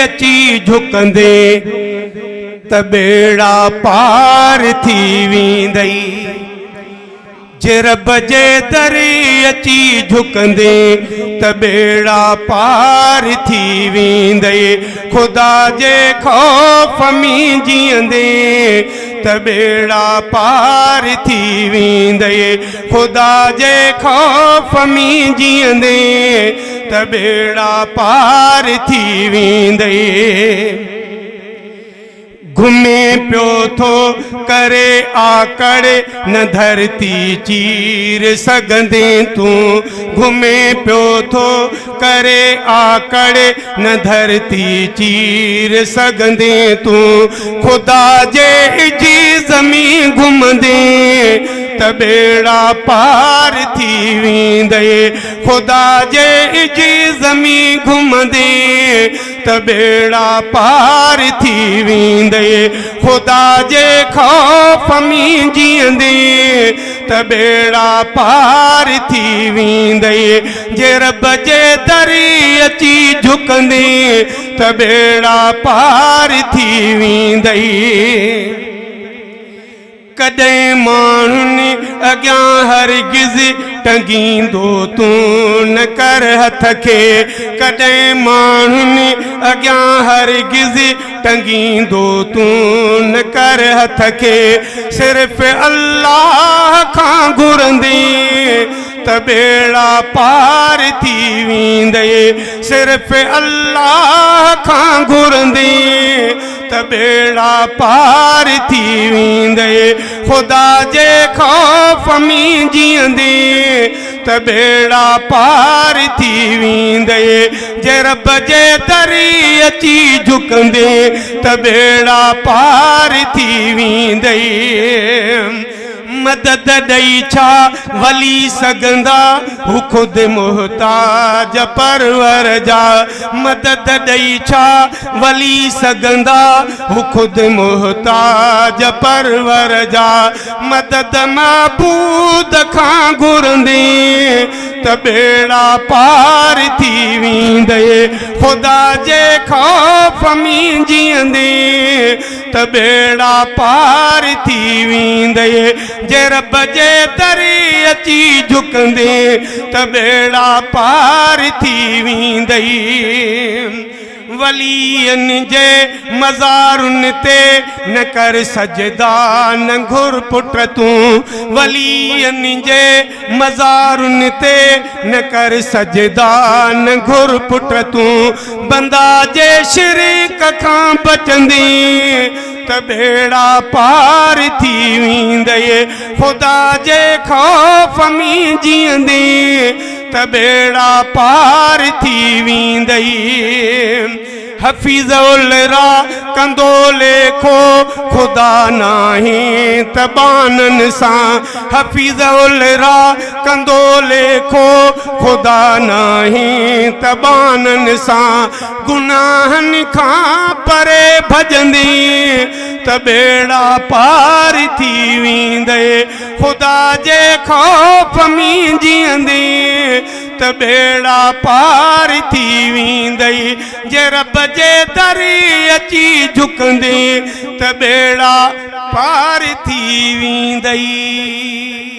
अची झुकंदे त बेड़ा पार थी वेंदई। जे रब जे दरी अची झुकंदे त बेड़ा पार थी वेंदई। खुदा जे खौफ में जीअंदे त बेड़ा पार थी वेंदई। खुदा जे खौफ में जीअंदे त बेड़ा पार थी वेंदई। घुमे पियो थो करे आकड़ न धरती चीर सघंदे तूं। घुमे पियो थो करे आकड़ न धरती चीर सघंदे तूं। खुदा जे जी ज़मीं घुमंदे त बेड़ा पार थी वेंदई। खुदा जे जी ज़मीं घुमंदे त बेड़ा पार थी वेंदई। खुदा जे खौफ में जीअंदे त बेड़ा पार थी वेंदई। जे रब जे दरी अची झुकंदे त बेड़ा पार थी वेंदई। कॾहिं माण्हुनि अॻियां हरगिज़ टंगींदो तूं न कर हथ खे। कॾहिं माण्हुनि अॻियां हरगिज़ टंगींदो तूं न कर हथ खे। सिर्फ़ अल्लाह खां घुरंदे त बेड़ा पार थी वेंदई। सिर्फ़ अल्लाह खां घुरंदे त बेड़ा पार थी वेंदई। खुदा जे खौफ में जीअंदे त बेड़ा पार थी वेंदई। जे रब जे दरी अची झुकंदे त बेड़ा पार थी वेंदई। मदद ॾेई छा वली सघंदा हू ख़ुदि मोहताज परवर जा। मदद ॾेई छा वली सघंदा हू ख़ुदि मोहताज परवर जा। मदद महबूद खां घुरंदे त बेड़ा पार थी वेंदई। खुदा जे खौफ में जीअंदे त बेड़ा पार थी वेंदई। जे रब जे दरी अची झुकंदे त बेड़ा पार थी वेंदई। वलियनि जे मज़ारुनि ते न कर सजदा न घुर पुट तूं। वलियनि जे मज़ारुनि ते न कर सजदा न घुर पुट तूं। बंदा जे शिरक खां बचंदे त बेड़ा पार थी वेंदई। खुदा जे खौफ में जीअंदे त बेड़ा पार थी वेंदई। हफ़ीज़ुल्रा कंदो लेखो खुदा नाहे त बाननि सां। हफ़ीज़ुल्रा कंदो लेखो खुदा नाहे त बाननि सां। गुनाहनि खां परे भॼंदे त बेड़ा पार थी वेंदई। खुदा जे खौफ में जीअंदे त बेड़ा पार थी वेंदई। जे रब जे दरी अची झुकंदे त बेड़ा पार थी वेंदई।